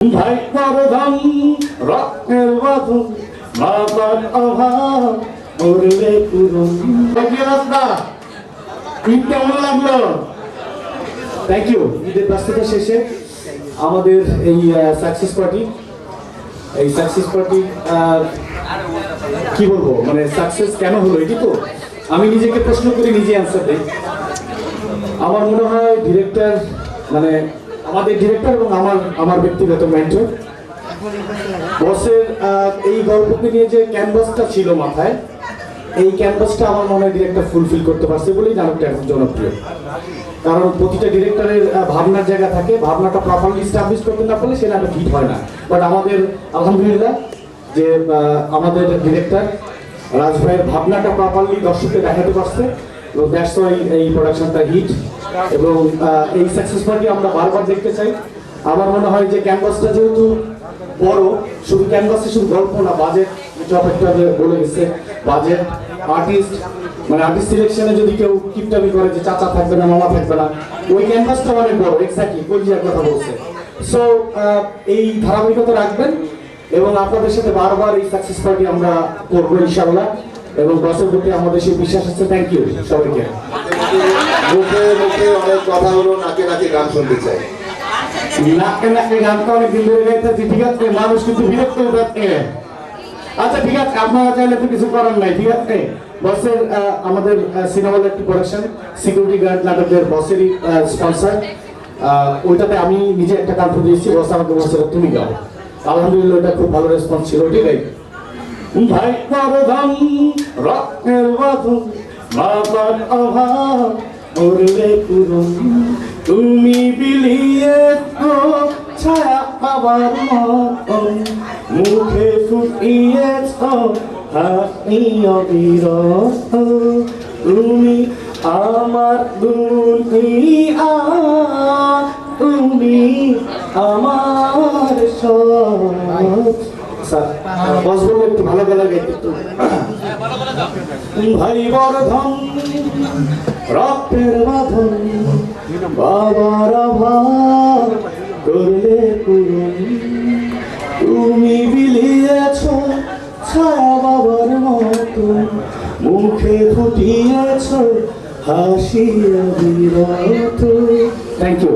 ভাই করধাম রক্তের বাঁধন বাবার অভাব করলে পূরণ। রাস্তা ঈদ কেমন লাগলো? Thank you. ঈদের ব্যস্ততা শেষে আমাদের এই সাকসেস পার্টি কি বলবো, মানে সাকসেস কেন হলো এটি তো আমি নিজেকে প্রশ্ন করি, নিজে অ্যান্সার দিই। আমার মনে হয় ডিরেক্টর, মানে আমাদের ডিরেক্টর এবং আমার ব্যক্তিগত মেন্টর বসের এই গল্পকে নিয়ে যে ক্যানভাসটা ছিল মাথায়, এই ক্যানভাসটা আমার মনে হয় ডিরেক্টর ফুলফিল করতে পারছে বলেই নাটকটা এখন জনপ্রিয়। কারণ প্রতিটা ডিরেক্টরের ভাবনার জায়গা থাকে, ভাবনাটা প্রপারলি এস্টাবলিশ করতে না পারলে সে নাটক হিট হয় না। বাট আমাদের আলহামদুলিল্লাহ যে আমাদের ডিরেক্টর রাজ ভাইয়ের ভাবনাটা প্রপারলি দর্শককে দেখাতে পারছে, দ্যাটস ওয়াই এই প্রোডাকশনটা হিট। এবং এই সাকসেস পার্টি আমরা বারবার দেখতে চাই। আমার মনে হয় যে ক্যানভাসটা যেহেতু বড়, শুধু ক্যানভাসে শুধু গল্প না, বাজেট একটা বলে গেছে, বাজেট আর্টিস্ট, মানে আর্টিস্ট সিলেকশনে যদি কেউ কিপটামি করে যে চাচা থাকবে না, মামা থাকবে না, ওই ক্যানভাসটা অনেক বড়। এক্স্যাক্টলি কলজিয়ার কথা বলছে। সো এই ধারাবাহিকতা রাখবেন এবং আপনাদের সাথে বারবার এই সাকসেস পার্টি আমরা করবো ইনশাআল্লাহ। এবং দর্শক প্রতি আমাদের সেই বিশ্বাস আছে। থ্যাংক ইউ সবাইকে। মুখে মুখে অনেক কথা হলো, নাকে নাকে গান শুনতে চাই। নাকে নাকে গানটা অনেক দিন ধরে গাইতেছি, ঠিক আছে, মানুষ কিন্তু বিরক্ত হয়ে যাচ্ছে। আচ্ছা ঠিক আছে, আপনারা চাইলে তো কিছু করার নাই, ঠিক আছে। বসের আমাদের সিনেমার একটি প্রোডাকশন, সিকিউরিটি গার্ড নাটকের বসেরই স্পন্সর, ওইটাতে আমি নিজে একটা গান দিয়েছি। বস আমাকে বলছে তুমি গাও, আলহামদুলিল্লাহ ওটা খুব ভালো রেসপন্স ছিল, ঠিক আছে। ভাই করধাম রক্তের বাঁধন বাবার অভাব করলে পূরণ, তুমি বিলিয়ে ছায়া পাবার মতন, মুখে ফুটিয়েছ হাসি অবিরত, তুমি আমার দুনিয়া, তুমি আমার সব। বস বললে একটু ভালো গলা গাইতে একটু। ভাই বর্ধন রক্তের বাঁধন বাবার অভাব করলে পূরণ, তুমি বিলিয়েছ ছায়া বাবার মতো, মুখে ফুটিয়েছ হাসি অবিরত। Thank you.